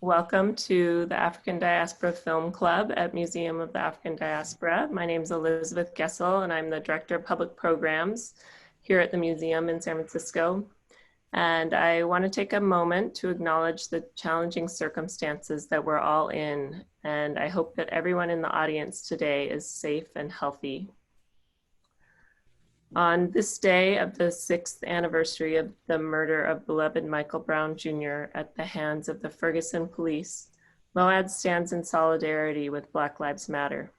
Welcome to the African Diaspora Film Club at Museum of the African Diaspora. My name is Elizabeth Gessel, and I'm the Director of Public Programs here at the museum in San Francisco. And I want to take a moment to acknowledge the challenging circumstances that we're all in. And I hope that everyone in the audience today is safe and healthy. On this day of the 6th anniversary of the murder of beloved Michael Brown Jr. at the hands of the Ferguson police, MOAD stands in solidarity with Black Lives Matter.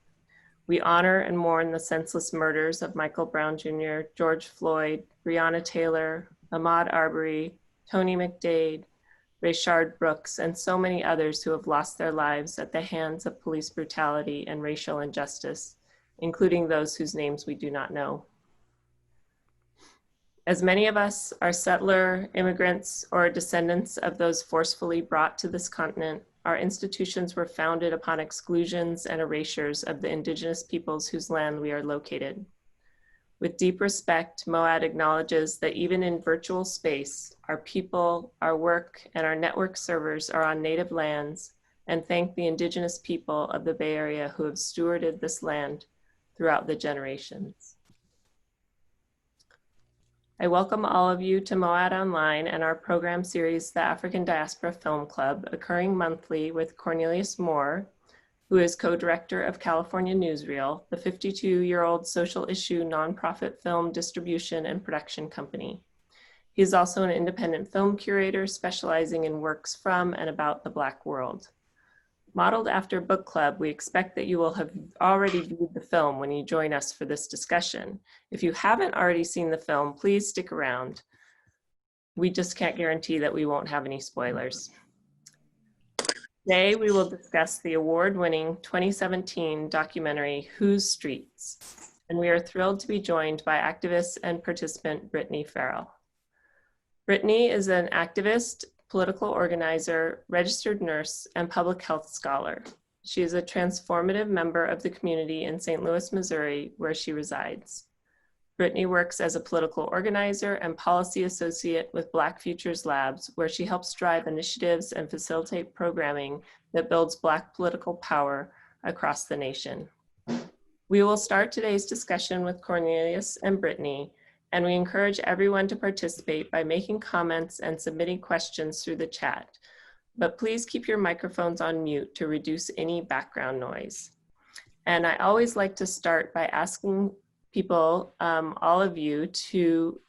We honor and mourn the senseless murders of Michael Brown Jr., George Floyd, Breonna Taylor, Ahmaud Arbery, Tony McDade, Rayshard Brooks, and so many others who have lost their lives at the hands of police brutality and racial injustice, including those whose names we do not know. As many of us are settler, immigrants, or descendants of those forcefully brought to this continent, our institutions were founded upon exclusions and erasures of the indigenous peoples whose land we are located. With deep respect, MOAD acknowledges that even in virtual space, our people, our work, and our network servers are on native lands, and thank the indigenous people of the Bay Area who have stewarded this land throughout the generations. I welcome all of you to MOAD Online and our program series, the African Diaspora Film Club, occurring monthly with Cornelius Moore, who is co-director of California Newsreel, the 52-year-old social issue nonprofit film distribution and production company. He is also an independent film curator specializing in works from and about the Black world. Modeled after book club, we expect that you will have already viewed the film when you join us for this discussion. If you haven't already seen the film, please stick around. We just can't guarantee that we won't have any spoilers. Today, we will discuss the award-winning 2017 documentary, Whose Streets? And we are thrilled to be joined by activist and participant Brittany Ferrell. Brittany is an activist, political organizer, registered nurse, and public health scholar. She is a transformative member of the community in St. Louis, Missouri, where she resides. Brittany works as a political organizer and policy associate with Black Futures Labs, where she helps drive initiatives and facilitate programming that builds Black political power across the nation. We will start today's discussion with Cornelius and Brittany, and we encourage everyone to participate by making comments and submitting questions through the chat. But please keep your microphones on mute to reduce any background noise. And I always like to start by asking people, all of you, to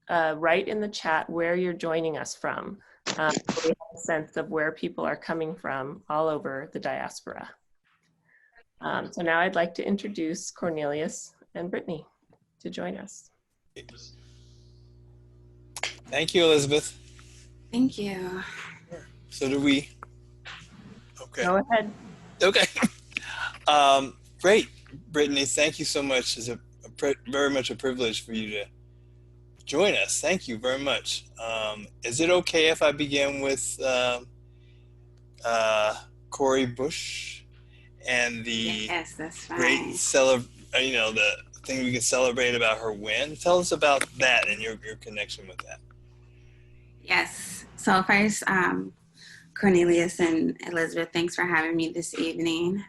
write in the chat where you're joining us from. So we have a sense of where people are coming from all over the diaspora. So now I'd like to introduce Cornelius and Brittany to join us. Thank you, Elizabeth. Thank you. So do we. Okay. Go ahead. Okay. Great, Brittany. Thank you so much. It's very much a privilege for you to join us. Thank you very much. Is it okay if I begin with Cori Bush and the yes, that's fine. great the thing we can celebrate about her win? Tell us about that and your connection with that. Yes. So first, Cornelius and Elizabeth, thanks for having me this evening.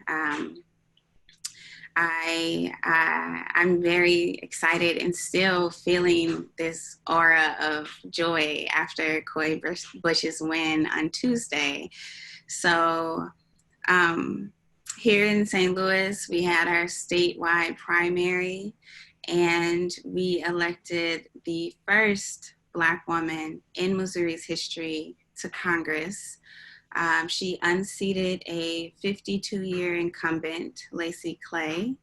I'm very excited and still feeling this aura of joy after Cori Bush's win on Tuesday. So here in St. Louis, we had our statewide primary, and we elected the first Black woman in Missouri's history to Congress. She unseated a 52-year incumbent, Lacey Clay.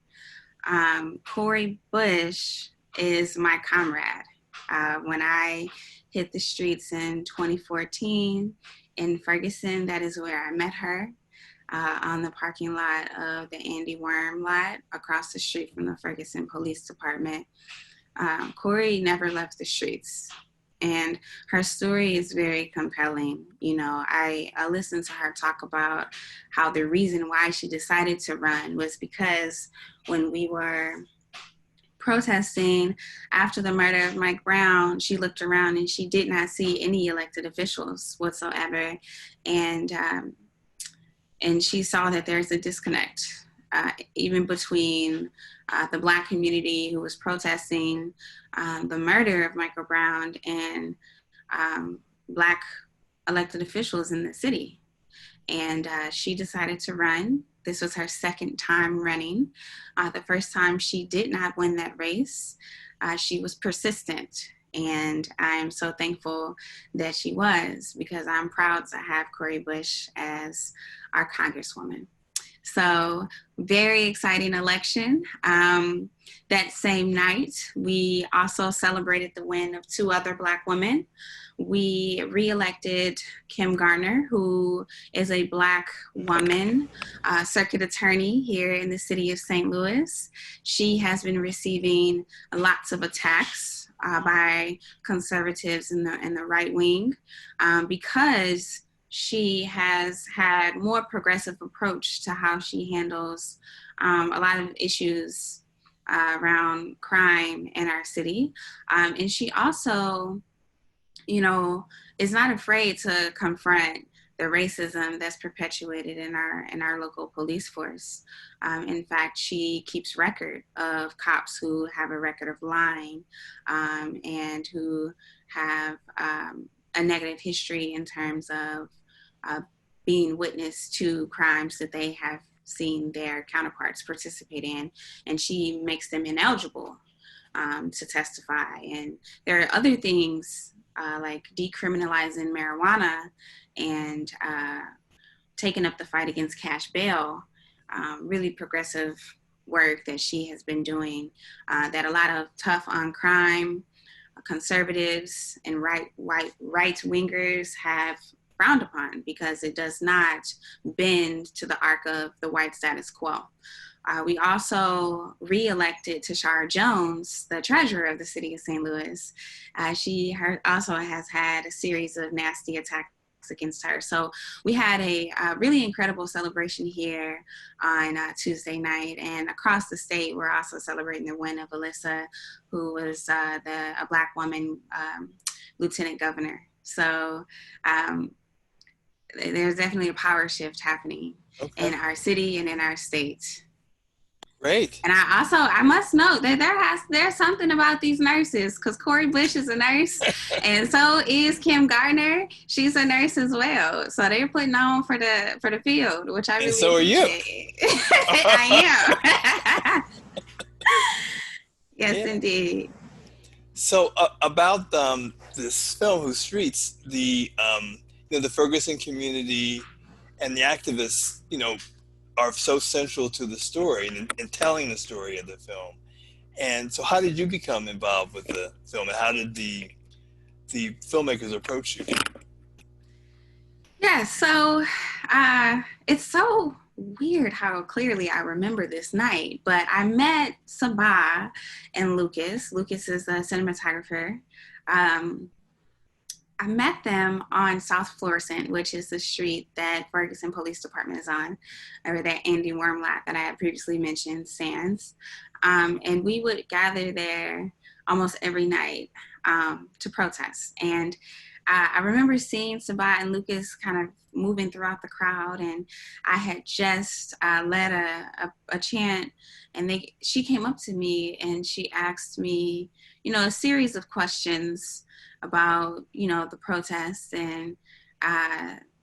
Cori Bush is my comrade. When I hit the streets in 2014 in Ferguson, that is where I met her. On the parking lot of the Andy Worm lot across the street from the Ferguson Police Department. Cori never left the streets, and her story is very compelling. You know, I listened to her talk about how the reason why she decided to run was because when we were protesting after the murder of Mike Brown, she looked around and she did not see any elected officials whatsoever. And she saw that there's a disconnect, even between the Black community who was protesting the murder of Michael Brown and Black elected officials in the city. And she decided to run. This was her second time running. The first time she did not win that race. She was persistent. And I'm so thankful that she was, because I'm proud to have Cori Bush as our Congresswoman. So very exciting election. That same night, we also celebrated the win of 2 other Black women. We reelected Kim Garner, who is a Black woman, circuit attorney here in the city of St. Louis. She has been receiving lots of attacks by conservatives in the right wing because she has had more progressive approach to how she handles a lot of issues around crime in our city. And she also, is not afraid to confront the racism that's perpetuated in our local police force. In fact, she keeps record of cops who have a record of lying and who have a negative history in terms of being witness to crimes that they have seen their counterparts participate in, and she makes them ineligible to testify. And there are other things like decriminalizing marijuana and taking up the fight against cash bail, really progressive work that she has been doing that a lot of tough on crime conservatives and right-wingers have frowned upon, because it does not bend to the arc of the white status quo. We also re-elected Tashara Jones, the treasurer of the city of St. Louis. She also has had a series of nasty attacks against her. So we had a really incredible celebration here on Tuesday night, and across the state, we're also celebrating the win of Alyssa, who was a Black woman lieutenant governor. So there's definitely a power shift happening in our city and in our state. Great. And I must note that there's something about these nurses, because Cori Bush is a nurse, and so is Kim Garner. She's a nurse as well. So they're putting on for the field, which I really so are you. I am. Yes, yeah. Indeed. So about this film, Whose Streets, the Ferguson community and the activists, are so central to the story and telling the story of the film. And so how did you become involved with the film, and how did the filmmakers approach you? Yeah, so it's so weird how clearly I remember this night, but I met Sabaah and Lucas. Lucas is a cinematographer. I met them on South Florissant, which is the street that Ferguson Police Department is on, or that Andy Wormlot that I had previously mentioned, Sands. And we would gather there almost every night to protest. And I remember seeing Sabaah and Lucas kind of moving throughout the crowd, and I had just led a chant, and she came up to me and she asked me, a series of questions about, the protests, and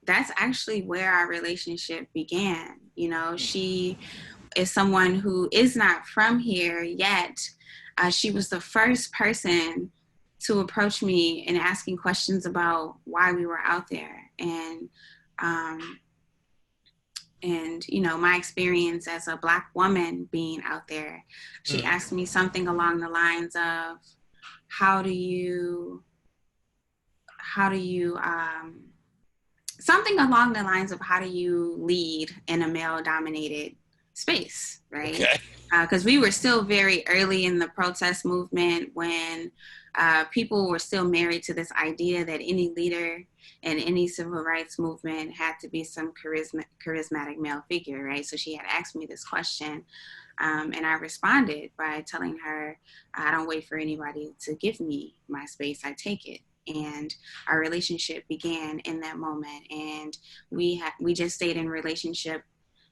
that's actually where our relationship began. She is someone who is not from here yet. She was the first person to approach me and asking questions about why we were out there, and my experience as a Black woman being out there. She asked me something along the lines of, how do you lead in a male-dominated space, right? Okay. because we were still very early in the protest movement when people were still married to this idea that any leader in any civil rights movement had to be some charismatic male figure, right? So she had asked me this question, and I responded by telling her, I don't wait for anybody to give me my space, I take it. And our relationship began in that moment, and we just stayed in relationship.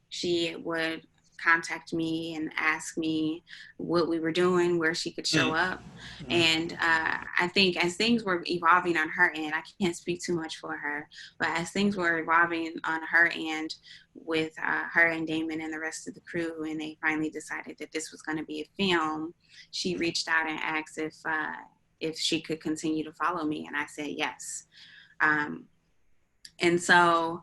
She would contact me and ask me what we were doing, where she could show up. And I think as things were evolving on her end, I can't speak too much for her, but as things were evolving on her end with her and Damon and the rest of the crew, and they finally decided that this was going to be a film, she reached out and asked if she could continue to follow me, and I said yes. And so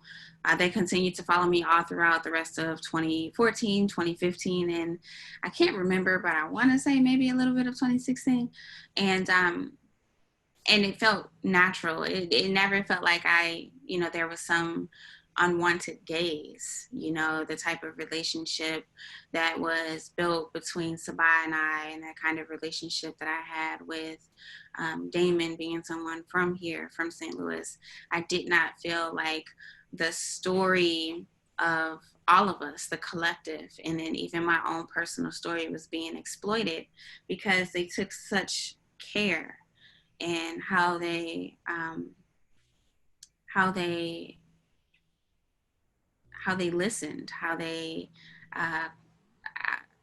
they continued to follow me all throughout the rest of 2014, 2015, and I can't remember, but I want to say maybe a little bit of 2016. And it felt natural. It never felt like there was some unwanted gaze, the type of relationship that was built between Sabaah and I, and that kind of relationship that I had with Damon, being someone from here, from St. Louis. I did not feel like the story of all of us, the collective, and then even my own personal story was being exploited, because they took such care in how they listened, how they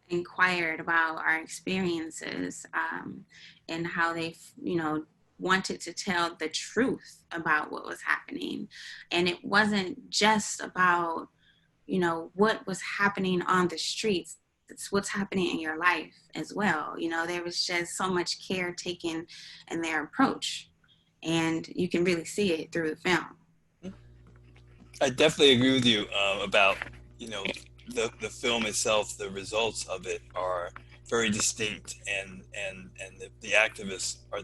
inquired about our experiences, and how they, wanted to tell the truth about what was happening. And it wasn't just about, what was happening on the streets. It's what's happening in your life as well. There was just so much care taken in their approach, and you can really see it through the film. I definitely agree with you about, the film itself. The results of it are very distinct, and the activists are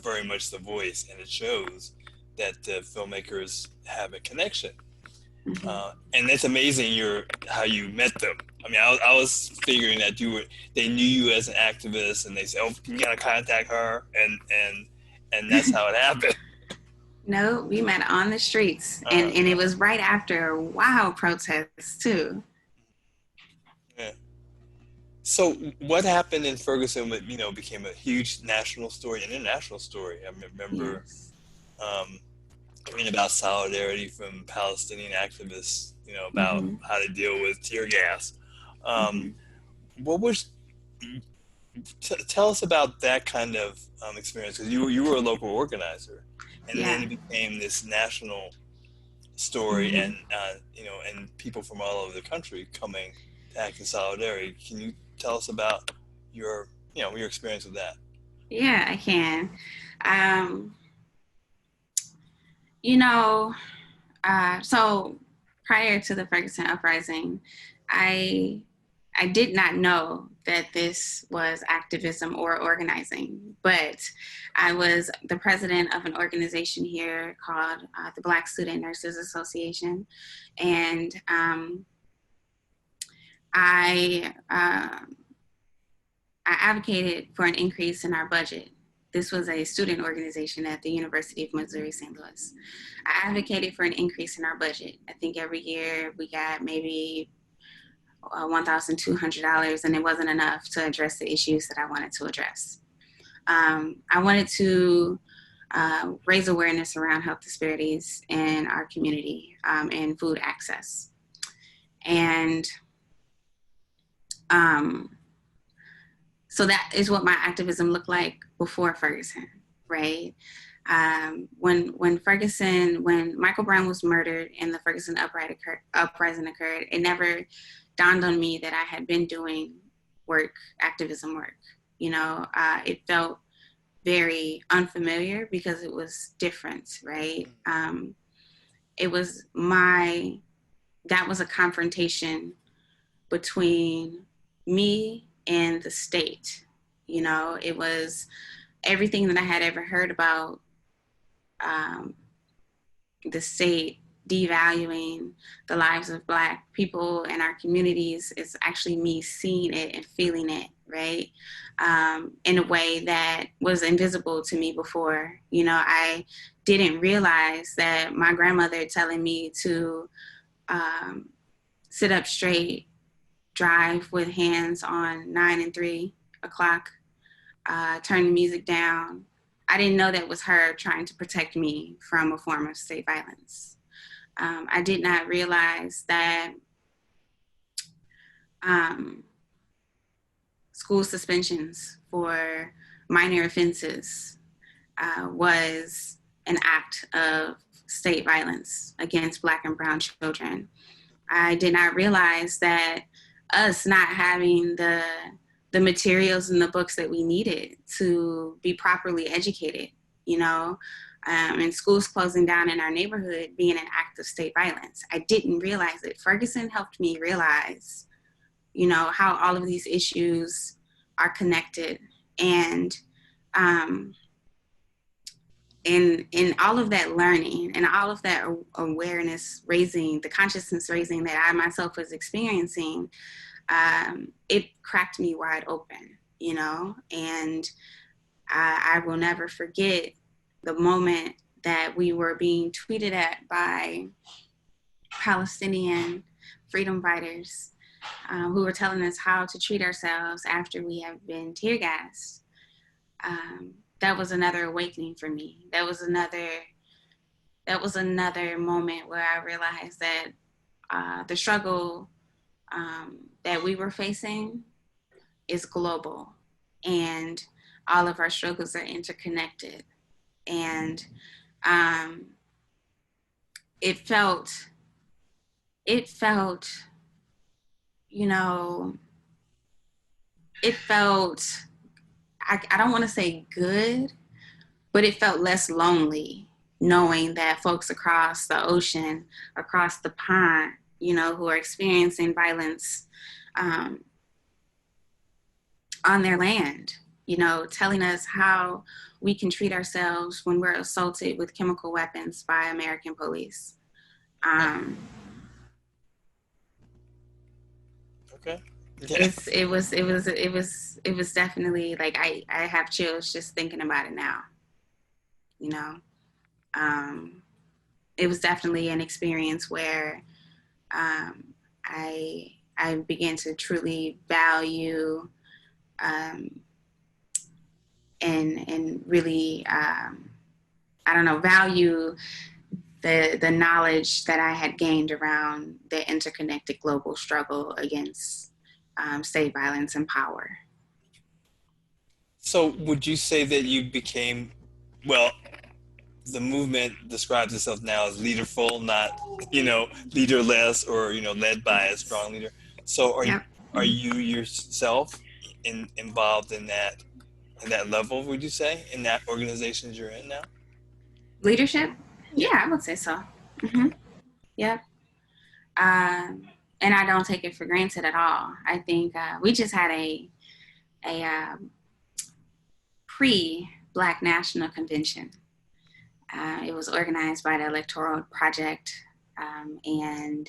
very much the voice, and it shows that the filmmakers have a connection. And it's amazing how you met them. I mean, I was figuring that they knew you as an activist, and they said, "Oh, you gotta contact her," and that's how it happened. No, we met on the streets, and it was right after a wild protest too. Yeah. So what happened in Ferguson became a huge national story, an international story. I remember reading about solidarity from Palestinian activists, about how to deal with tear gas. What was tell us about that kind of experience, because you were a local organizer, and then it became this national story, and and people from all over the country coming to act in solidarity. Can you tell us about your experience with that? Yeah, I can. So prior to the Ferguson uprising, I did not know that this was activism or organizing, but I was the president of an organization here called the Black Student Nurses Association, and I advocated for an increase in our budget. This was a student organization at the University of Missouri, St. Louis. I advocated for an increase in our budget. I think every year we got maybe $1,200, and it wasn't enough to address the issues that I wanted to address. I wanted to raise awareness around health disparities in our community, and food access. And so that is what my activism looked like before Ferguson, right? When Michael Brown was murdered and the Ferguson uprising occurred, it never dawned on me that I had been doing activism work. It felt very unfamiliar because it was different, right? That was a confrontation between me and the state. It was everything that I had ever heard about the state devaluing the lives of Black people in our communities. It's actually me seeing it and feeling it, right? In a way that was invisible to me before. You know, I didn't realize that my grandmother telling me to sit up straight, drive with hands on 9 and 3 o'clock, turn the music down. I didn't know that was her trying to protect me from a form of state violence. I did not realize that school suspensions for minor offenses was an act of state violence against Black and brown children. I did not realize that us not having the materials and the books that we needed to be properly educated, you know, and schools closing down in our neighborhood being an act of state violence. I didn't realize it. Ferguson helped me realize, you know, how all of these issues are connected. And in all of that learning and all of that awareness raising, the consciousness raising that I myself was experiencing, it cracked me wide open, you know, and I will never forget the moment that we were being tweeted at by Palestinian freedom fighters who were telling us how to treat ourselves after we have been tear gassed. That was another awakening for me. That was another moment where I realized that the struggle that we were facing is global, and all of our struggles are interconnected. And it felt, you know, I don't want to say good, but it felt less lonely knowing that folks across the ocean, across the pond, you know, who are experiencing violence on their land, you know, telling us how we can treat ourselves when we're assaulted with chemical weapons by American police. Okay. Yeah. It was definitely like, I have chills just thinking about it now, you know. It was definitely an experience where I began to truly value and really, value the knowledge that I had gained around the interconnected global struggle against state violence and power. So would you say that you became, well, the movement describes itself now as leaderful, not, you know, leaderless or, you know, led by a strong leader. So are you yourself involved in that level, would you say, in that organization you're in now? Leadership? Yeah, I would say so. Mm-hmm. Yep. And I don't take it for granted at all. I think we just had a pre-Black National Convention. It was organized by the Electoral Project and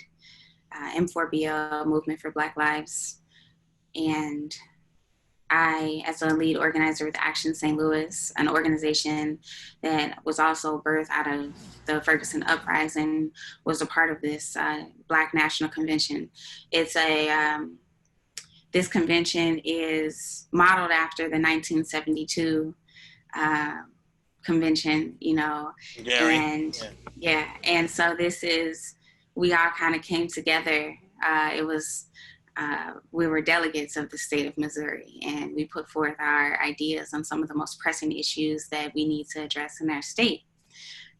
M4BL, Movement for Black Lives. And I, as a lead organizer with Action St. Louis, an organization that was also birthed out of the Ferguson uprising, was a part of this Black National Convention. It's this convention is modeled after the 1972 convention, you know, and and so we all kind of came together. We were delegates of the state of Missouri, and we put forth our ideas on some of the most pressing issues that we need to address in our state.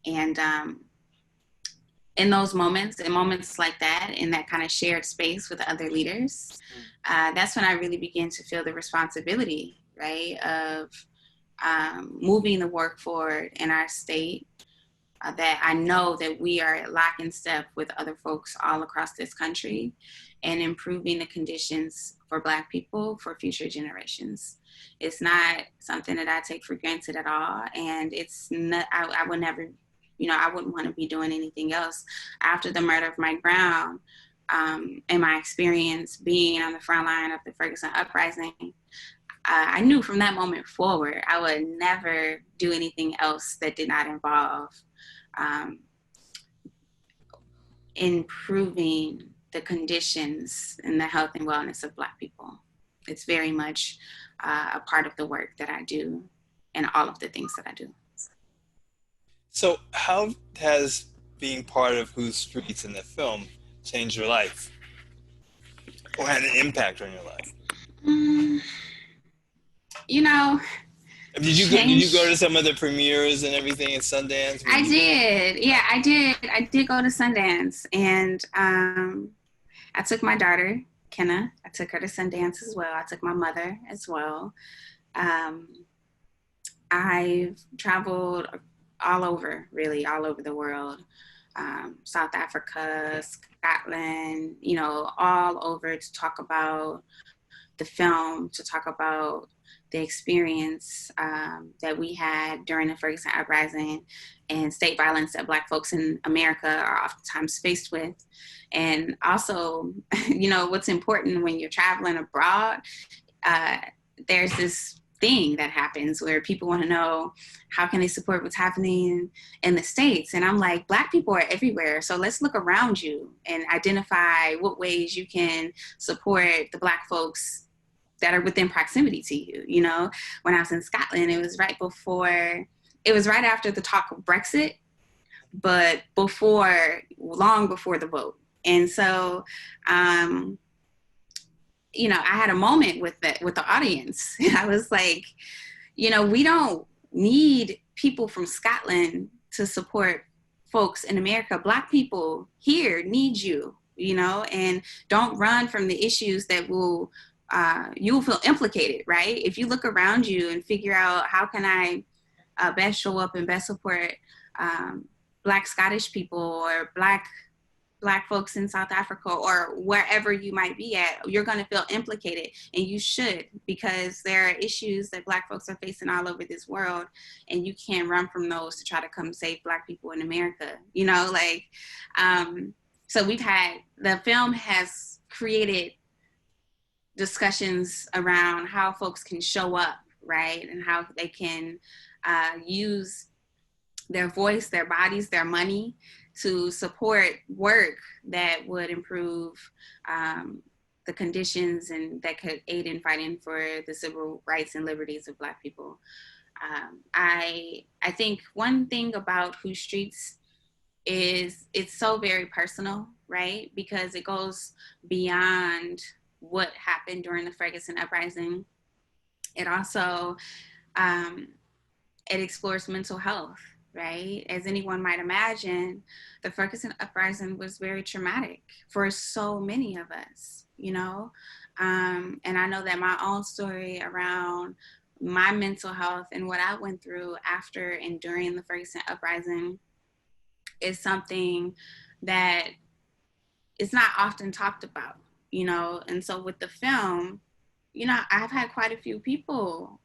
And in those moments, in moments like that, in that kind of shared space with other leaders, that's when I really began to feel the responsibility, right, of moving the work forward in our state, that I know that we are lock in step with other folks all across this country and improving the conditions for Black people for future generations. It's not something that I take for granted at all. And it's not, I would never I wouldn't want to be doing anything else. After the murder of Mike Brown, and my experience being on the front line of the Ferguson uprising, I knew from that moment forward, I would never do anything else that did not involve improving the conditions and the health and wellness of Black people. It's very much a part of the work that I do and all of the things that I do. So how has being part of Whose Streets in the film changed your life or had an impact on your life? Did you go to some of the premieres and everything at Sundance? I did. Yeah, I did. I did go to Sundance, and I took my daughter, Kenna. I took her to Sundance as well. I took my mother as well. I've traveled all over the world. South Africa, Scotland, all over to talk about the film, to talk about the experience that we had during the Ferguson uprising and state violence that Black folks in America are oftentimes faced with. And also, what's important when you're traveling abroad, there's this thing that happens where people want to know how can they support what's happening in the States. And I'm like, Black people are everywhere. So let's look around you and identify what ways you can support the Black folks that are within proximity to you. When I was in Scotland, it was right after the talk of Brexit, but long before the vote. And so, I had a moment with the audience. I was like, we don't need people from Scotland to support folks in America. Black people here need you, and don't run from the issues that you will feel implicated, right? If you look around you and figure out how can I best show up and best support Black Scottish people or Black folks in South Africa or wherever you might be at, you're going to feel implicated, and you should, because there are issues that Black folks are facing all over this world, and you can't run from those to try to come save Black people in America. So the film has created discussions around how folks can show up, right? And how they can use their voice, their bodies, their money to support work that would improve the conditions and that could aid in fighting for the civil rights and liberties of Black people. I think one thing about Whose Streets is it's so very personal, right? Because it goes beyond what happened during the Ferguson uprising. It also, it explores mental health, right? As anyone might imagine, the Ferguson uprising was very traumatic for so many of us, and I know that my own story around my mental health and what I went through after and during the Ferguson uprising is something that is not often talked about. And so with the film, I've had quite a few people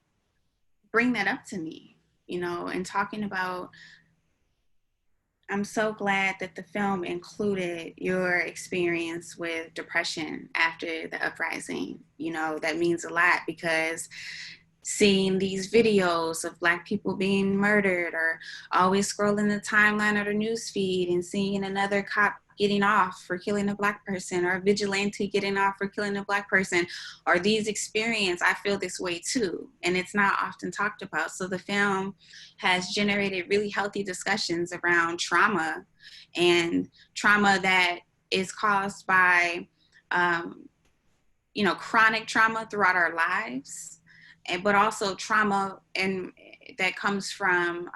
bring that up to me, and talking about, I'm so glad that the film included your experience with depression after the uprising. That means a lot, because seeing these videos of Black people being murdered, or always scrolling the timeline or the news feed and seeing another cop getting off for killing a Black person, or a vigilante getting off for killing a Black person, or these experiences, I feel this way too. And it's not often talked about. So the film has generated really healthy discussions around trauma, and trauma that is caused by, chronic trauma throughout our lives, but also trauma that comes from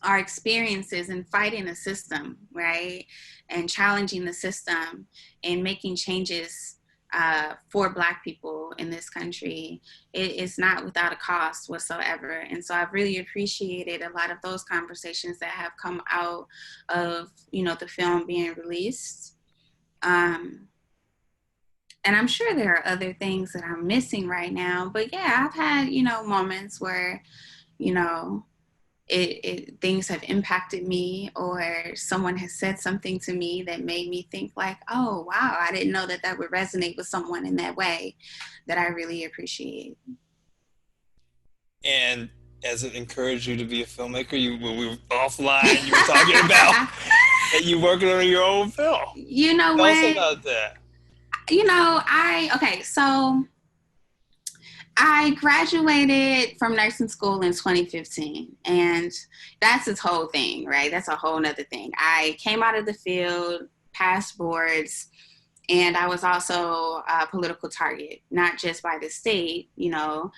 our experiences in fighting the system, right? And challenging the system and making changes for Black people in this country. It is not without a cost whatsoever. And so I've really appreciated a lot of those conversations that have come out of, the film being released. And I'm sure there are other things that I'm missing right now, but yeah, I've had, moments where, things have impacted me, or someone has said something to me that made me think like, oh, wow, I didn't know that that would resonate with someone in that way, that I really appreciate. And as it encouraged you to be a filmmaker, when we were offline, you were talking about that you working on your own film. You know Tell us what? about that. You know, so I graduated from nursing school in 2015, and that's this whole thing, right? That's a whole nother thing. I came out of the field, passed boards, and I was also a political target, not just by the state. You know,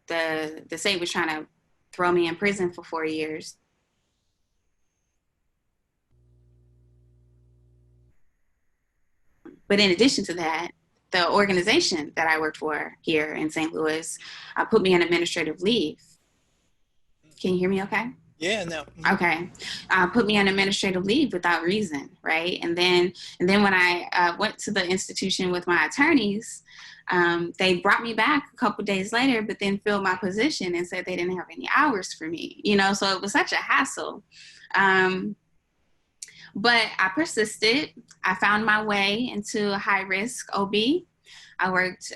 the state was trying to throw me in prison for 4 years. But in addition to that, the organization that I worked for here in St. Louis put me on administrative leave. Can you hear me okay? Yeah, no. Okay. Put me on administrative leave without reason, right? And then when I went to the institution with my attorneys, they brought me back a couple days later, but then filled my position and said they didn't have any hours for me, you know, so it was such a hassle. But I persisted. I found my way into a high-risk OB. I worked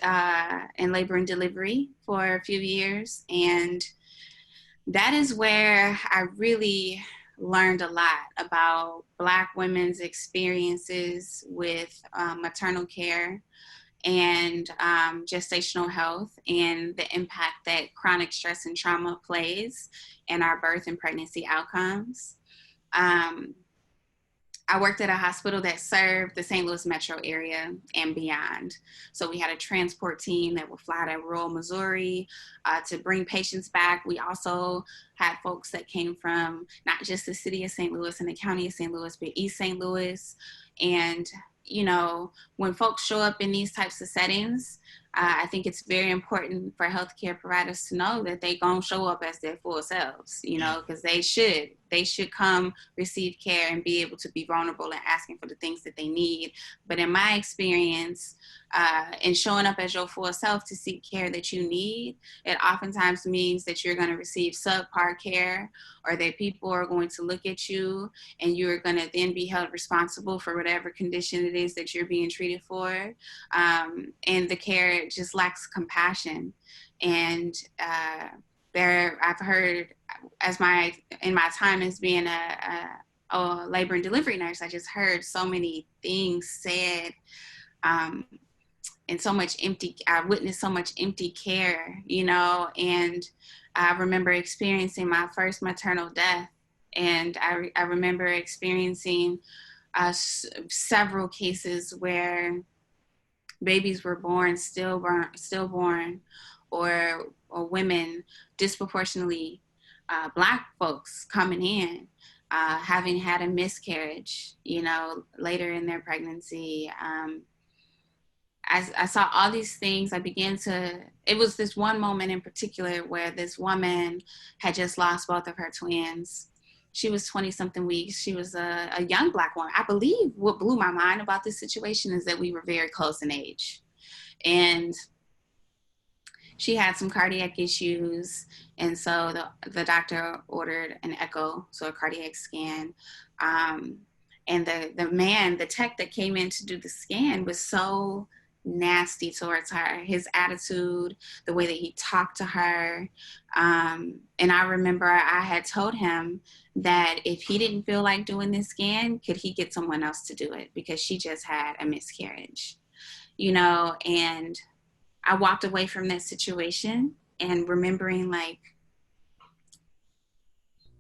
in labor and delivery for a few years, and that is where I really learned a lot about Black women's experiences with maternal care and gestational health, and the impact that chronic stress and trauma plays in our birth and pregnancy outcomes. I worked at a hospital that served the St. Louis metro area and beyond. So we had a transport team that would fly to rural Missouri to bring patients back. We also had folks that came from not just the city of St. Louis and the county of St. Louis, but East St. Louis. And, you know, when folks show up in these types of settings, I think it's very important for healthcare providers to know that they gonna show up as their full selves, you know, because they should come receive care and be able to be vulnerable and asking for the things that they need. But in my experience, in showing up as your full self to seek care that you need, it oftentimes means that you're going to receive subpar care, or that people are going to look at you and you're going to then be held responsible for whatever condition it is that you're being treated for. And the care just lacks compassion. And I've heard, in my time as being a labor and delivery nurse, I just heard so many things said, and I witnessed so much empty care, you know, and I remember experiencing my first maternal death. And I remember experiencing several cases where babies were born stillborn, or women, disproportionately Black folks coming in, having had a miscarriage, you know, later in their pregnancy. I saw all these things. It was this one moment in particular where this woman had just lost both of her twins. She was 20-something weeks. She was a young Black woman. I believe what blew my mind about this situation is that we were very close in age. And she had some cardiac issues. And so the doctor ordered an echo, so a cardiac scan. And the tech that came in to do the scan was so nasty towards her. His attitude, the way that he talked to her. And I remember I had told him that if he didn't feel like doing this scan, could he get someone else to do it, because she just had a miscarriage, you know. And I walked away from that situation and remembering, like,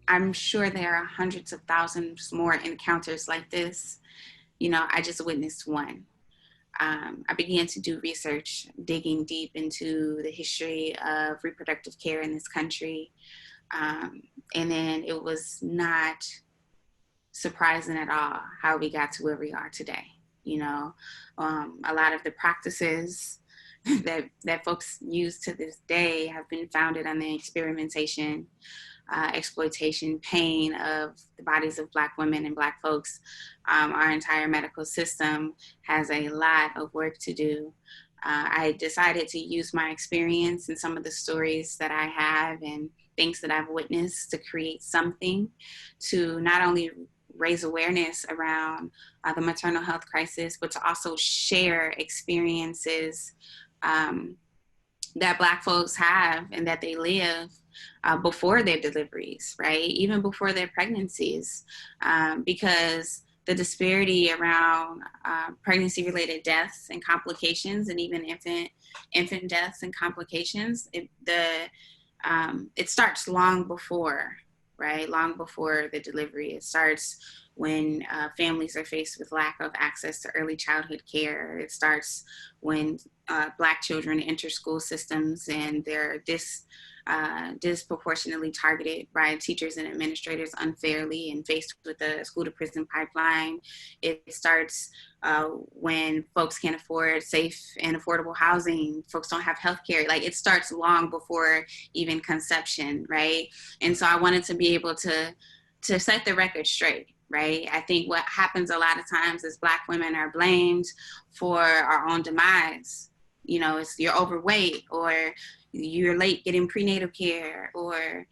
I'm sure there are hundreds of thousands more encounters like this. You know, I just witnessed one. I began to do research, digging deep into the history of reproductive care in this country. And then it was not surprising at all how we got to where we are today. You know, a lot of the practices that folks use to this day have been founded on the experimentation, exploitation, pain of the bodies of Black women and Black folks. Our entire medical system has a lot of work to do. I decided to use my experience and some of the stories that I have and things that I've witnessed to create something to not only raise awareness around the maternal health crisis, but to also share experiences that Black folks have and that they live before their deliveries, right? Even before their pregnancies, because the disparity around pregnancy-related deaths and complications, and even infant deaths and complications, it starts long before, right? Long before the delivery. It starts when families are faced with lack of access to early childhood care. It starts when Black children enter school systems and they're disproportionately targeted by teachers and administrators unfairly and faced with a school to prison pipeline. It starts when folks can't afford safe and affordable housing, folks don't have health care. Like, it starts long before even conception, right? And so I wanted to be able to set the record straight, right? I think what happens a lot of times is Black women are blamed for our own demise. You know, it's you're overweight, or you're late getting prenatal care, or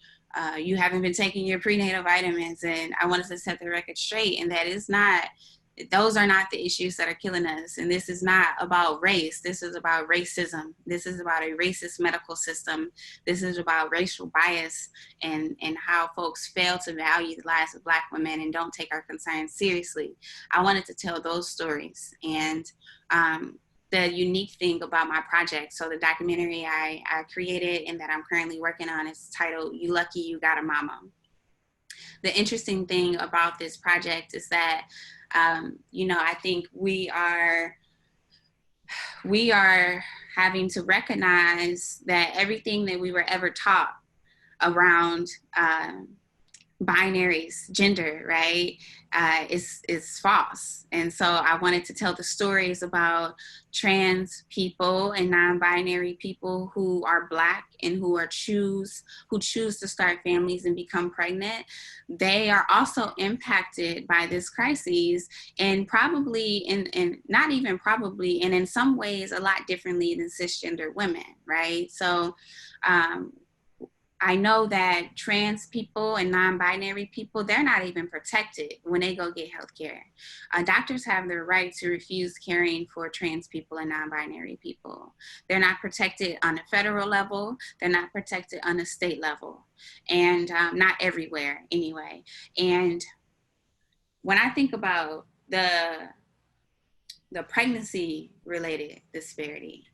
you haven't been taking your prenatal vitamins. And I wanted to set the record straight, and those are not the issues that are killing us. And this is not about race. This is about racism. This is about a racist medical system. This is about racial bias and how folks fail to value the lives of Black women and don't take our concerns seriously. I wanted to tell those stories. And the unique thing about my project, so the documentary I created and that I'm currently working on is titled "You Lucky You Got a Mama." The interesting thing about this project is that, I think we are having to recognize that everything that we were ever taught around binaries, gender, right, is false. And so I wanted to tell the stories about trans people and non-binary people who are Black and who choose to start families and become pregnant. They are also impacted by this crisis, and probably, and not even probably, and in some ways a lot differently than cisgender women, right? So I know that trans people and non-binary people, they're not even protected when they go get healthcare. Doctors have the right to refuse caring for trans people and non-binary people. They're not protected on a federal level. They're not protected on a state level, and not everywhere anyway. And when I think about the pregnancy-related disparity,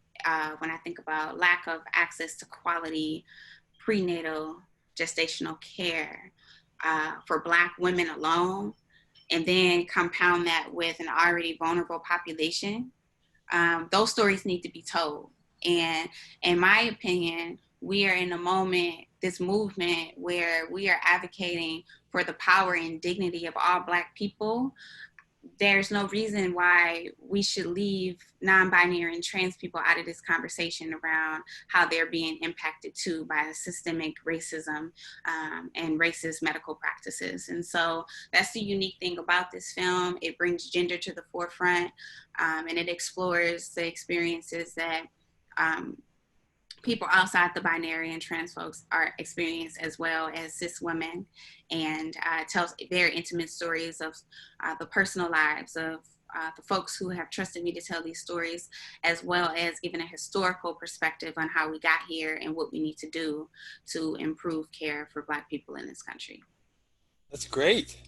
when I think about lack of access to quality prenatal gestational care for Black women alone, and then compound that with an already vulnerable population, those stories need to be told. And in my opinion, we are in a moment, this movement, where we are advocating for the power and dignity of all Black people. There's no reason why we should leave non-binary and trans people out of this conversation around how they're being impacted too by systemic racism and racist medical practices. And so that's the unique thing about this film. It brings gender to the forefront, and it explores the experiences that people outside the binary and trans folks are experienced, as well as cis women, and tells very intimate stories of the personal lives of the folks who have trusted me to tell these stories, as well as giving a historical perspective on how we got here and what we need to do to improve care for Black people in this country. That's great.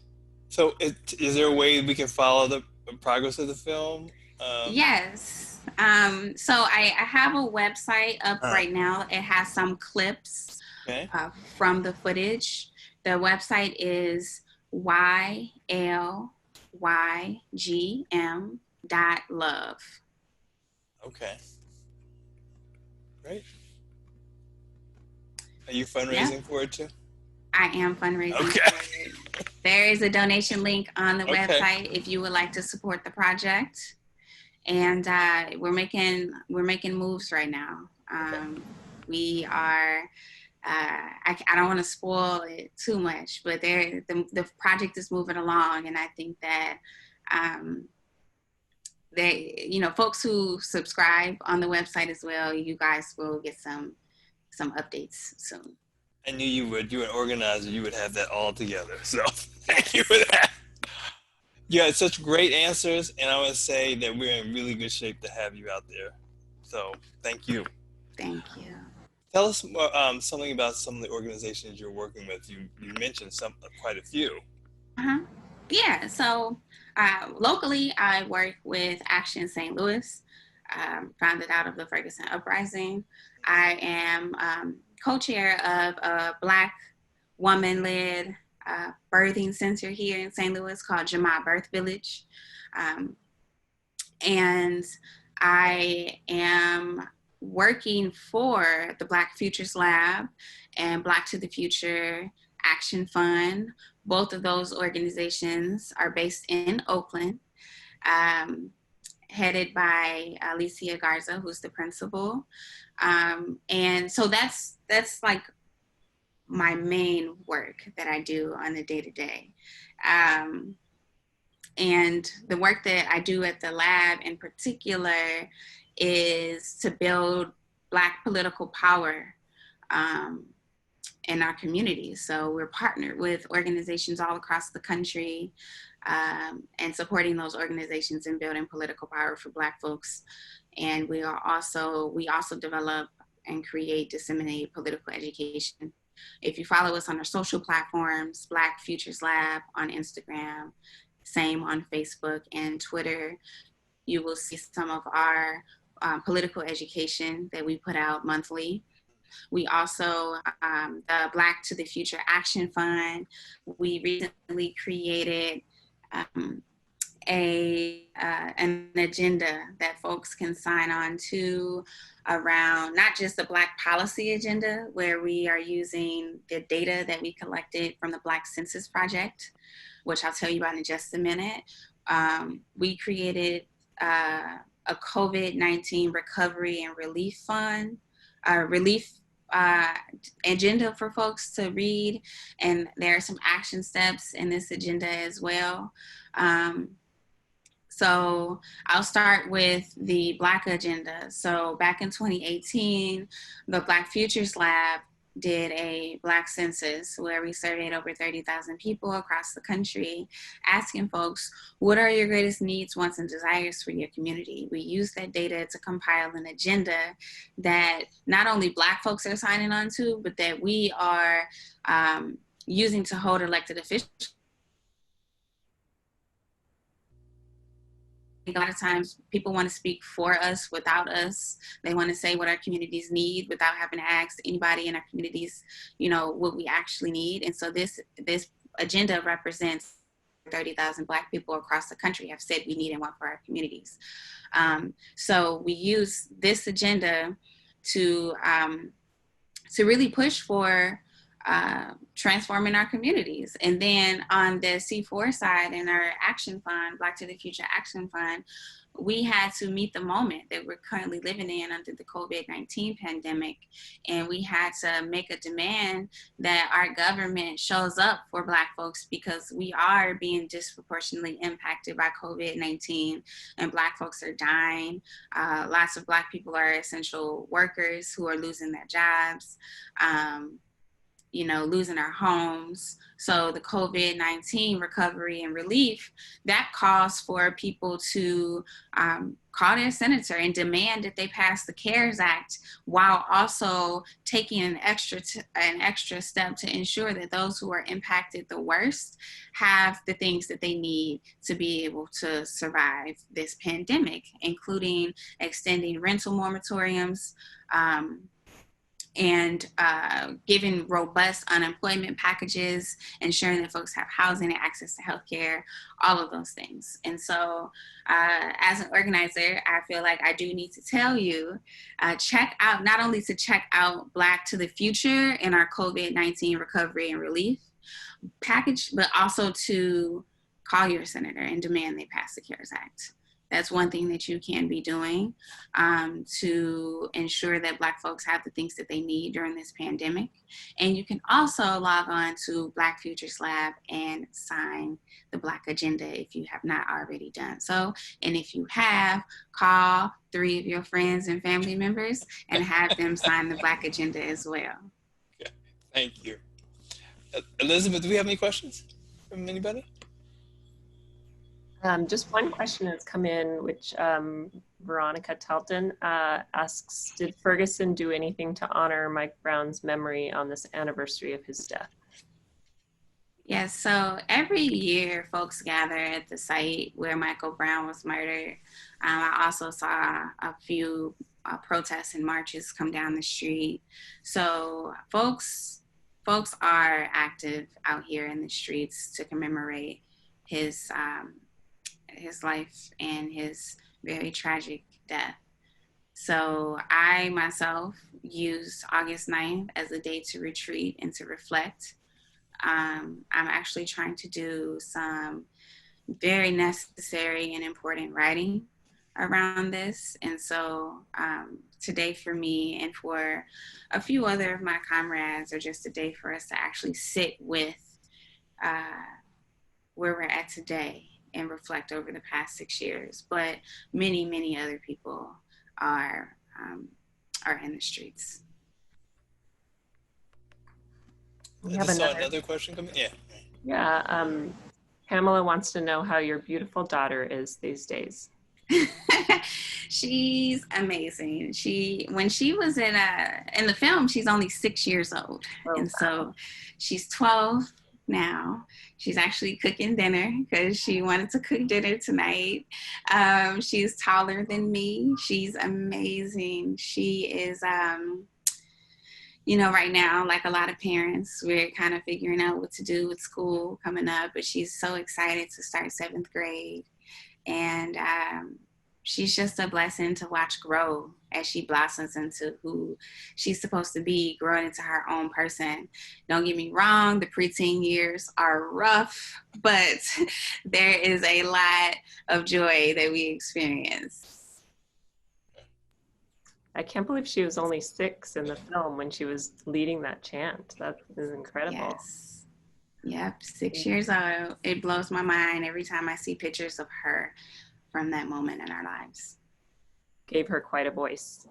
So is there a way we can follow the progress of the film? Yes. So I have a website up right now. It has some clips from the footage. The website is ylygm.love. Okay. Great. Are you fundraising for it too? I am fundraising for it. There is a donation link on the website if you would like to support the project. And we're making moves right now. We are. I don't want to spoil it too much, but the project is moving along, and I think that folks who subscribe on the website as well, you guys will get some updates soon. I knew you would. You're an organizer. You would have that all together. So thank you for that. You had such great answers, and I want to say that we're in really good shape to have you out there. So thank you. Thank you. Tell us more, something about some of the organizations you're working with. You mentioned quite a few. Uh-huh. Yeah, so locally, I work with Action St. Louis, founded out of the Ferguson uprising. I am co-chair of a Black woman-led birthing center here in St. Louis called Jama Birth Village. And I am working for the Black Futures Lab and Black to the Future Action Fund. Both of those organizations are based in Oakland, headed by Alicia Garza, who's the principal. And so that's like my main work that I do on the day-to-day. And the work that I do at the lab in particular is to build Black political power in our communities. So we're partnered with organizations all across the country and supporting those organizations in building political power for Black folks. And we also develop and disseminate political education. If you follow us on our social platforms, Black Futures Lab on Instagram, same on Facebook and Twitter, you will see some of our political education that we put out monthly. We also, the Black to the Future Action Fund, we recently created an agenda that folks can sign on to around not just the Black policy agenda, where we are using the data that we collected from the Black Census Project, which I'll tell you about in just a minute. We created a COVID-19 recovery and relief fund, agenda for folks to read, and there are some action steps in this agenda as well. So I'll start with the Black agenda. So back in 2018, the Black Futures Lab did a Black census where we surveyed over 30,000 people across the country, asking folks, what are your greatest needs, wants, and desires for your community? We used that data to compile an agenda that not only Black folks are signing on to, but that we are using to hold elected officials. A lot of times people want to speak for us without us. They want to say what our communities need without having to ask anybody in our communities, what we actually need. And so this agenda represents 30,000 Black people across the country have said we need and want for our communities. So we use this agenda to really push for transforming our communities. And then on the C4 side, in our action fund, Black to the Future Action Fund, we had to meet the moment that we're currently living in under the COVID-19 pandemic. And we had to make a demand that our government shows up for Black folks, because we are being disproportionately impacted by COVID-19 and Black folks are dying. Lots of Black people are essential workers who are losing their jobs. Losing our homes. So the COVID-19 recovery and relief, that calls for people to call their senator and demand that they pass the CARES Act, while also taking an extra step to ensure that those who are impacted the worst have the things that they need to be able to survive this pandemic, including extending rental moratoriums, and giving robust unemployment packages, ensuring that folks have housing and access to healthcare, all of those things. And so as an organizer, I feel like I do need to tell you, not only to check out Black to the Future in our COVID-19 recovery and relief package, but also to call your senator and demand they pass the CARES Act. That's one thing that you can be doing to ensure that Black folks have the things that they need during this pandemic. And you can also log on to Black Futures Lab and sign the Black agenda if you have not already done so. And if you have, call 3 of your friends and family members and have them sign the Black agenda as well. Thank you. Elizabeth, do we have any questions from anybody? Just one question has come in, which Veronica Telton asks, did Ferguson do anything to honor Mike Brown's memory on this anniversary of his death? Yes, so every year folks gather at the site where Michael Brown was murdered. I also saw a few protests and marches come down the street. So folks are active out here in the streets to commemorate his life and his very tragic death. So I myself used August 9th as a day to retreat and to reflect. I'm actually trying to do some very necessary and important writing around this. And so today for me and for a few other of my comrades are just a day for us to actually sit with where we're at today and reflect over the past 6 years. But many, many other people are in the streets. We I have just saw another question coming. Yeah. Yeah. Pamela wants to know how your beautiful daughter is these days. She's amazing. When she was in the film, she's only 6 years old. Oh, and so she's 12 now. She's actually cooking dinner because she wanted to cook dinner tonight. She's taller than me. She's amazing. She is, right now, like a lot of parents, we're kind of figuring out what to do with school coming up, but she's so excited to start 7th grade. And she's just a blessing to watch grow as she blossoms into who she's supposed to be, growing into her own person. Don't get me wrong, the preteen years are rough, but there is a lot of joy that we experience. I can't believe she was only 6 in the film when she was leading that chant. That is incredible. Yes. Yep, 6 years old. It blows my mind every time I see pictures of her from that moment in our lives. Gave her quite a voice.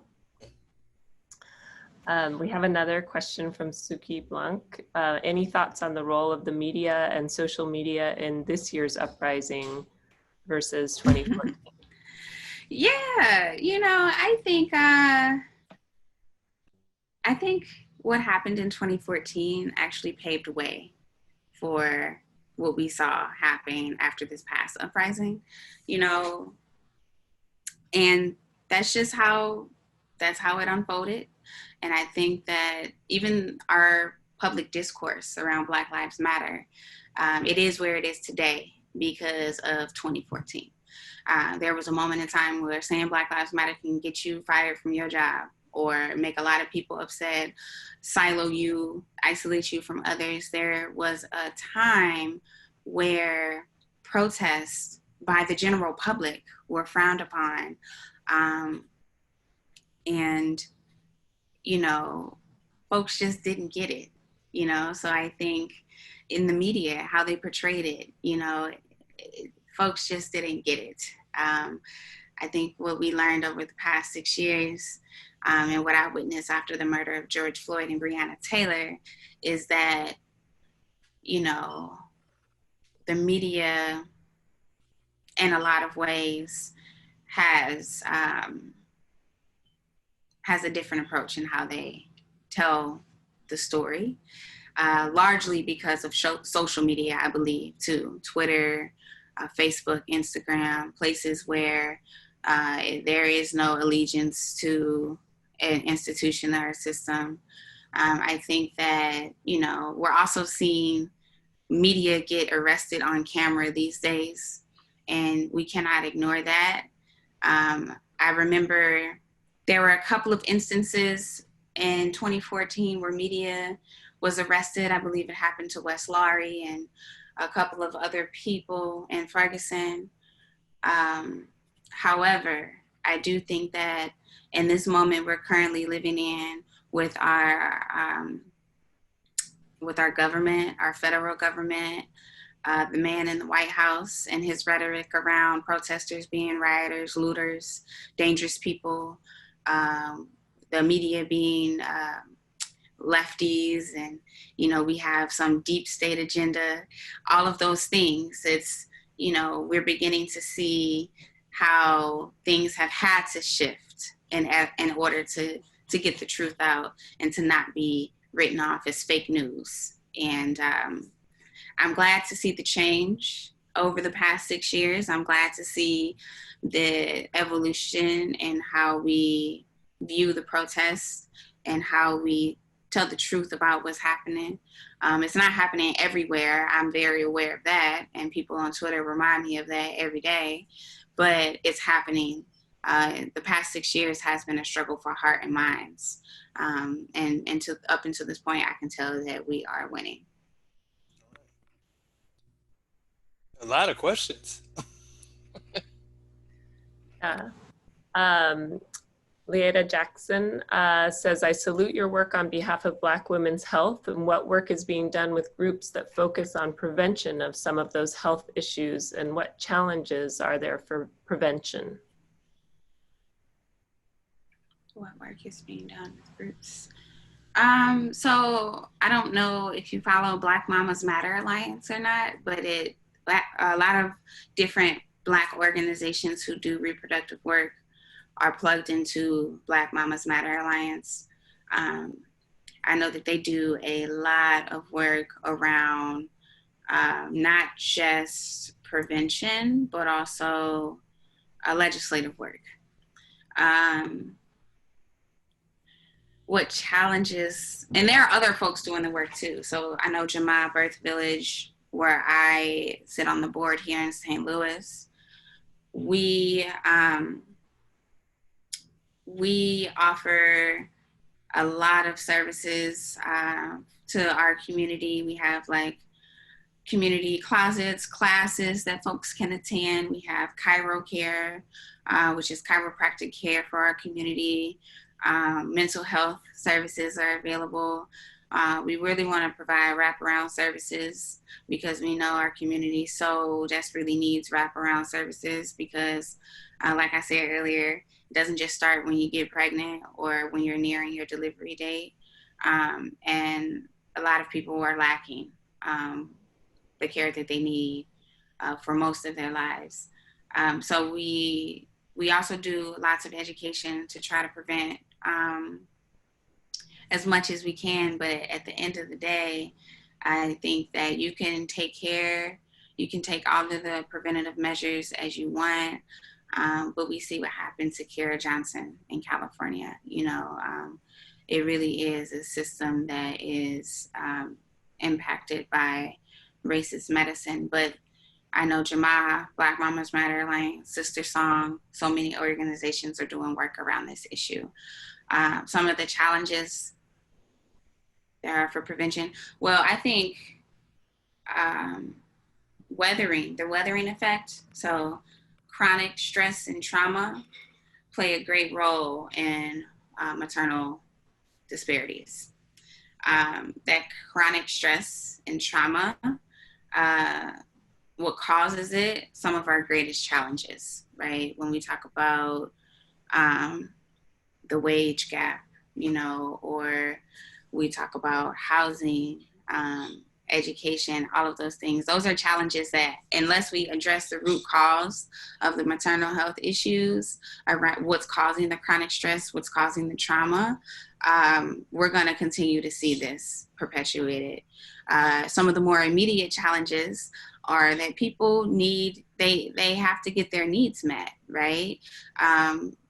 We have another question from Suki Blanc. Any thoughts on the role of the media and social media in this year's uprising versus 2014? Yeah, I think what happened in 2014 actually paved way for what we saw happening after this past uprising, and that's how it unfolded. And I think that even our public discourse around Black Lives Matter, it is where it is today because of 2014. There was a moment in time where saying Black Lives Matter can get you fired from your job or make a lot of people upset, silo you, isolate you from others. There was a time where protests by the general public were frowned upon. And, folks just didn't get it, So I think in the media, how they portrayed it, folks just didn't get it. I think what we learned over the past 6 years and what I witnessed after the murder of George Floyd and Breonna Taylor is that, the media in a lot of ways has a different approach in how they tell the story, largely because of social media, I believe, too. Twitter, Facebook, Instagram, places where there is no allegiance to an institution or a system. I think that, we're also seeing media get arrested on camera these days, and we cannot ignore that. I remember there were a couple of instances in 2014 where media was arrested. I believe it happened to Wes Laurie and a couple of other people in Ferguson. However, I do think that in this moment we're currently living in with our government, our federal government, the man in the White House and his rhetoric around protesters being rioters, looters, dangerous people, the media being lefties, and, you know, we have some deep state agenda, all of those things. It's, you know, we're beginning to see how things have had to shift in order to get the truth out and to not be written off as fake news. And I'm glad to see the change over the past 6 years. I'm glad to see the evolution in how we view the protests and how we tell the truth about what's happening. It's not happening everywhere. I'm very aware of that, and people on Twitter remind me of that every day, but it's happening. The past 6 years has been a struggle for heart and minds. And up until this point, I can tell that we are winning. A lot of questions. Yeah. Leada Jackson says, I salute your work on behalf of Black women's health, and what work is being done with groups that focus on prevention of some of those health issues, and what challenges are there for prevention? What work is being done with groups? So I don't know if you follow Black Mamas Matter Alliance or not, but a lot of different Black organizations who do reproductive work are plugged into Black Mamas Matter Alliance. I know that they do a lot of work around not just prevention, but also legislative work. What challenges, and there are other folks doing the work too. So I know Jama Birth Village, where I sit on the board here in St. Louis, we offer a lot of services to our community. We have like community closets, classes that folks can attend. We have chiro care, which is chiropractic care for our community. Mental health services are available. We really want to provide wraparound services because we know our community so desperately needs wraparound services because, like I said earlier, it doesn't just start when you get pregnant or when you're nearing your delivery date. And a lot of people are lacking the care that they need for most of their lives. So we also do lots of education to try to prevent as much as we can, but at the end of the day, I think that you can take all of the preventative measures as you want, but we see what happened to Kara Johnson in California. You know, it really is a system that is impacted by racist medicine, but I know Jama, Black Mamas Matter Alliance, Sister Song, so many organizations are doing work around this issue. Some of the challenges there are for prevention. Well, I think the weathering effect. So chronic stress and trauma play a great role in maternal disparities. That chronic stress and trauma, what causes it, some of our greatest challenges, right? When we talk about the wage gap, you know, or we talk about housing, education, all of those things. Those are challenges that unless we address the root cause of the maternal health issues, around what's causing the chronic stress, what's causing the trauma, we're going to continue to see this perpetuated. Some of the more immediate challenges are that people they have to get their needs met, right?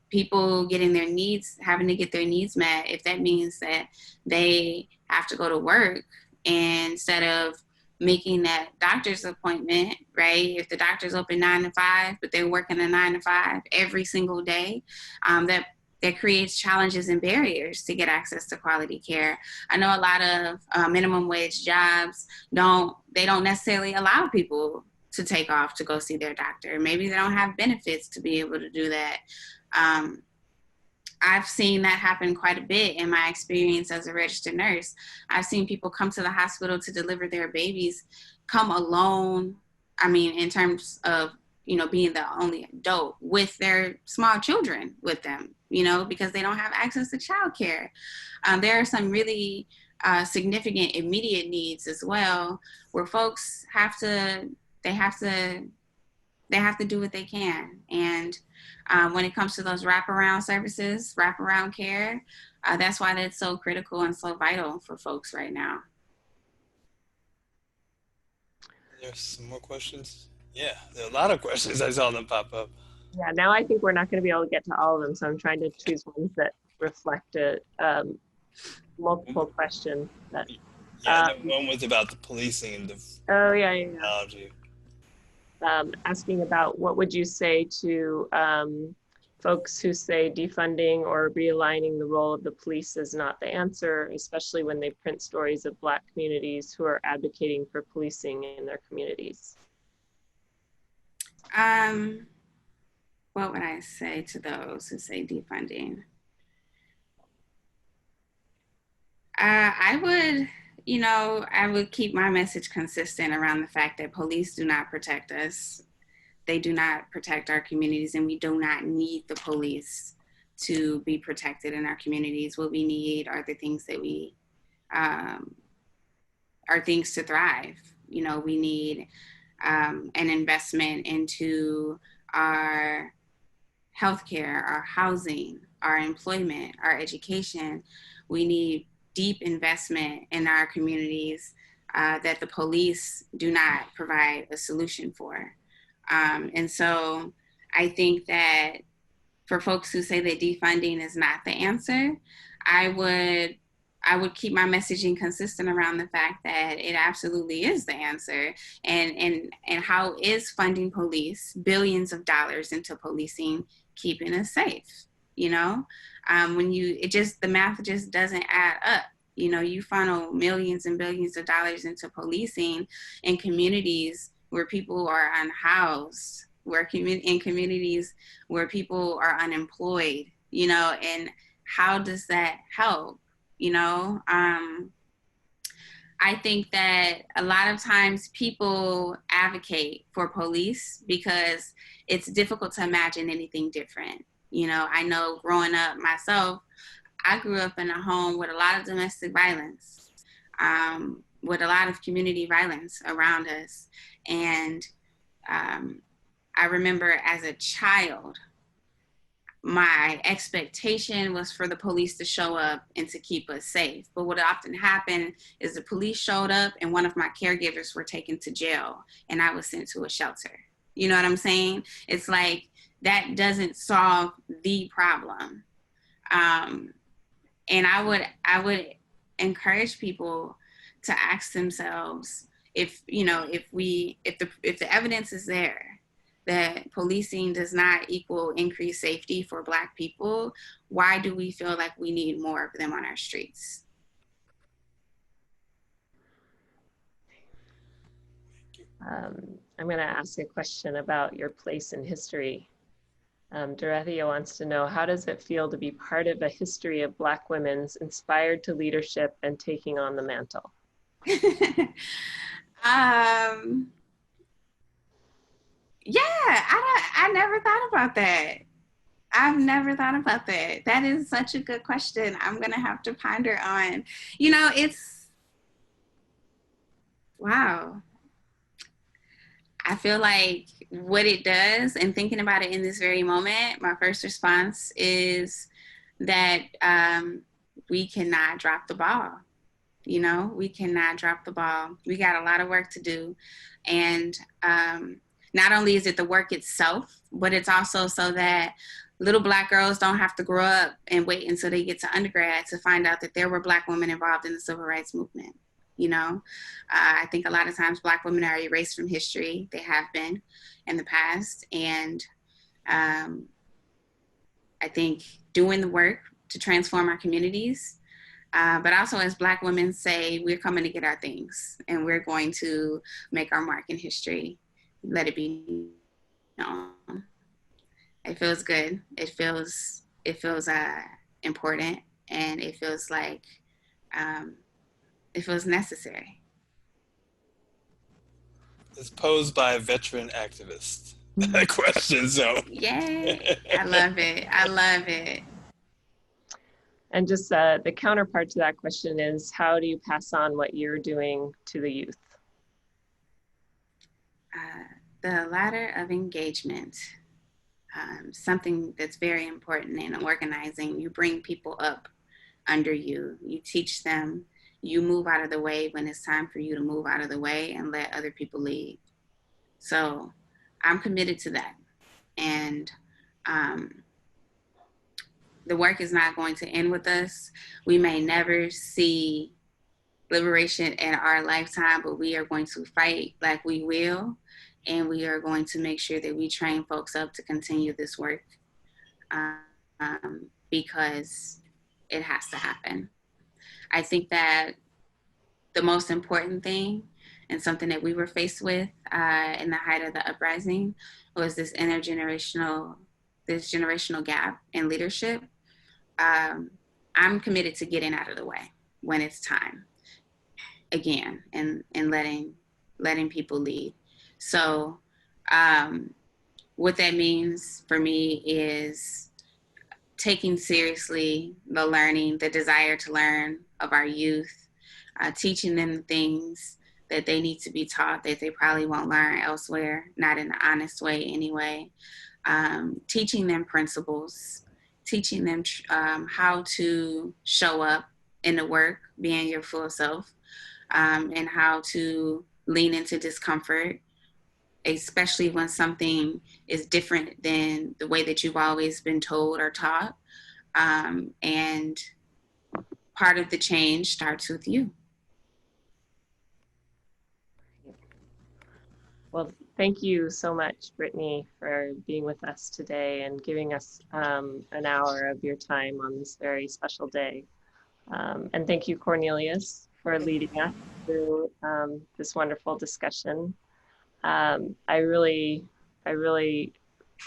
People having to get their needs met, if that means that they have to go to work and instead of making that doctor's appointment, right? If the doctor's open 9 to 5, but they're working a 9 to 5 every single day, that creates challenges and barriers to get access to quality care. I know a lot of minimum wage jobs don't necessarily allow people to take off to go see their doctor. Maybe they don't have benefits to be able to do that. I've seen that happen quite a bit in my experience as a registered nurse. I've seen people come to the hospital to deliver their babies, come alone. I mean, in terms of, you know, being the only adult with their small children with them, you know, because they don't have access to childcare. There are some really significant immediate needs as well, where folks they have to do what they can. And when it comes to those wraparound services, wraparound care, that's why that's so critical and so vital for folks right now. There's some more questions. Yeah, there are a lot of questions. I saw them pop up. Yeah, now I think we're not going to be able to get to all of them, so I'm trying to choose ones that reflect a multiple question. That, yeah, the one was about the policing and the technology. Asking about what would you say to folks who say defunding or realigning the role of the police is not the answer, especially when they print stories of Black communities who are advocating for policing in their communities? What would I say to those who say defunding? I would keep my message consistent around the fact that police do not protect us. They do not protect our communities, and we do not need the police to be protected in our communities. What we need are the things that are things to thrive. You know, we need an investment into our healthcare, our housing, our employment, our education. We need deep investment in our communities that the police do not provide a solution for. And so I think that for folks who say that defunding is not the answer, I would keep my messaging consistent around the fact that it absolutely is the answer. And how is funding police billions of dollars into policing keeping us safe? You know, the math just doesn't add up. You know, you funnel millions and billions of dollars into policing in communities where people are unhoused, in communities where people are unemployed, you know, and how does that help? You know, I think that a lot of times people advocate for police because it's difficult to imagine anything different. You know, I know growing up myself, I grew up in a home with a lot of domestic violence, with a lot of community violence around us. And I remember as a child, my expectation was for the police to show up and to keep us safe. But what often happened is the police showed up and one of my caregivers were taken to jail and I was sent to a shelter. You know what I'm saying? It's like, that doesn't solve the problem. And I would encourage people to ask themselves if the evidence is there that policing does not equal increased safety for Black people, why do we feel like we need more of them on our streets? I'm going to ask a question about your place in history. Dorothea wants to know, how does it feel to be part of a history of Black women's inspired to leadership and taking on the mantle? Yeah, I never thought about that. I've never thought about that. That is such a good question. I'm going to have to ponder on. You know, wow. I feel like what it does, and thinking about it in this very moment, my first response is that we cannot drop the ball. You know, we cannot drop the ball. We got a lot of work to do. And not only is it the work itself, but it's also so that little Black girls don't have to grow up and wait until they get to undergrad to find out that there were Black women involved in the civil rights movement. You know, I think a lot of times Black women are erased from history. They have been in the past. And I think doing the work to transform our communities, but also as Black women say, we're coming to get our things and we're going to make our mark in history. Let it be known. It feels good. It feels important, and it feels like it feels necessary. It's posed by a veteran activist. Question, so. Yay! I love it. I love it. And just the counterpart to that question is, how do you pass on what you're doing to the youth? The ladder of engagement, something that's very important in organizing. You bring people up under you. You teach them. You move out of the way when it's time for you to move out of the way and let other people lead. So I'm committed to that. And the work is not going to end with us. We may never see liberation in our lifetime, but we are going to fight like we will. And we are going to make sure that we train folks up to continue this work because it has to happen. I think that the most important thing, and something that we were faced with in the height of the uprising, was this generational gap in leadership. I'm committed to getting out of the way when it's time again, and letting people lead. So what that means for me is taking seriously the learning, the desire to learn of our youth, teaching them the things that they need to be taught that they probably won't learn elsewhere, not in an honest way anyway. Teaching them principles, teaching them how to show up in the work, being your full self, and how to lean into discomfort, especially when something is different than the way that you've always been told or taught. And part of the change starts with you. Well, thank you so much, Brittany, for being with us today and giving us an hour of your time on this very special day. And thank you, Cornelius, for leading us through this wonderful discussion. I really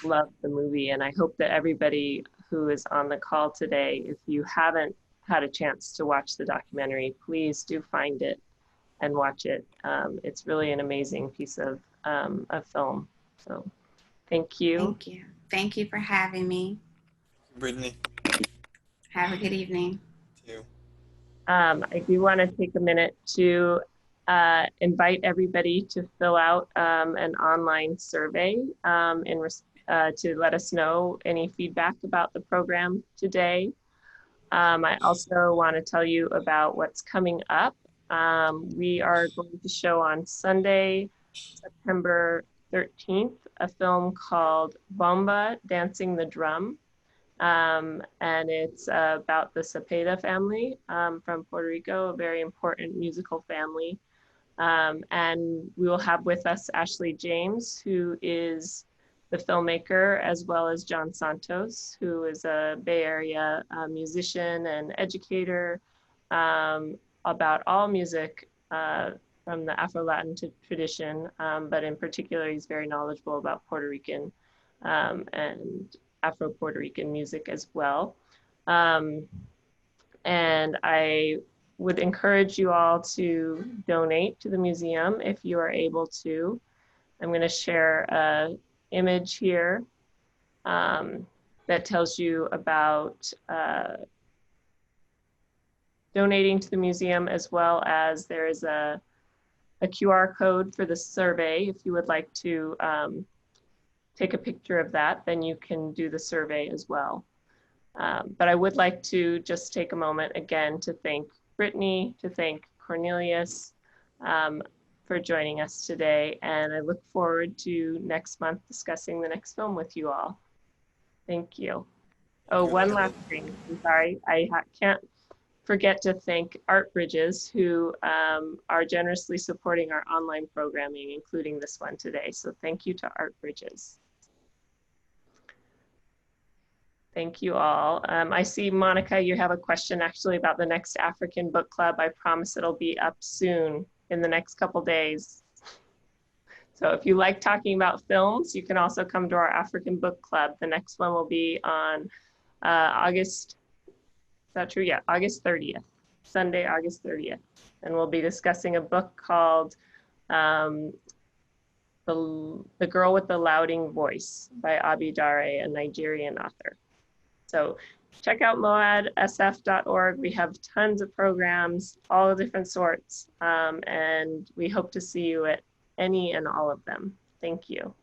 love the movie, and I hope that everybody who is on the call today, if you haven't had a chance to watch the documentary, please do find it and watch it. It's really an amazing piece of film. So thank you. Thank you. Thank you for having me. Brittany. Have a good evening. You. I do want to take a minute to invite everybody to fill out an online survey to let us know any feedback about the program today. I also want to tell you about what's coming up. We are going to show on Sunday, September 13th, a film called Bomba, Dancing the Drum. And it's about the Sabaah family from Puerto Rico, a very important musical family. And we will have with us Ashley James, who is the filmmaker, as well as John Santos, who is a Bay Area musician and educator about all music from the Afro-Latin tradition, but in particular, he's very knowledgeable about Puerto Rican and Afro-Puerto Rican music as well. And I would encourage you all to donate to the museum if you are able to. I'm going to share an image here that tells you about donating to the museum, as well as there is a QR code for the survey. If you would like to take a picture of that, then you can do the survey as well. But I would like to just take a moment again to thank Brittany, to thank Cornelius for joining us today. And I look forward to next month discussing the next film with you all. Thank you. Oh, one last thing, I'm sorry. I can't forget to thank Art Bridges, who are generously supporting our online programming, including this one today. So thank you to Art Bridges. Thank you all. I see, Monica, you have a question actually about the next African book club. I promise it'll be up soon in the next couple days. So if you like talking about films, you can also come to our African book club. The next one will be on August, is that true? Yeah, August 30th, Sunday, August 30th. And we'll be discussing a book called The Girl with the Louding Voice by Abi Dare, a Nigerian author. So check out moadsf.org. We have tons of programs, all different sorts, and we hope to see you at any and all of them. Thank you.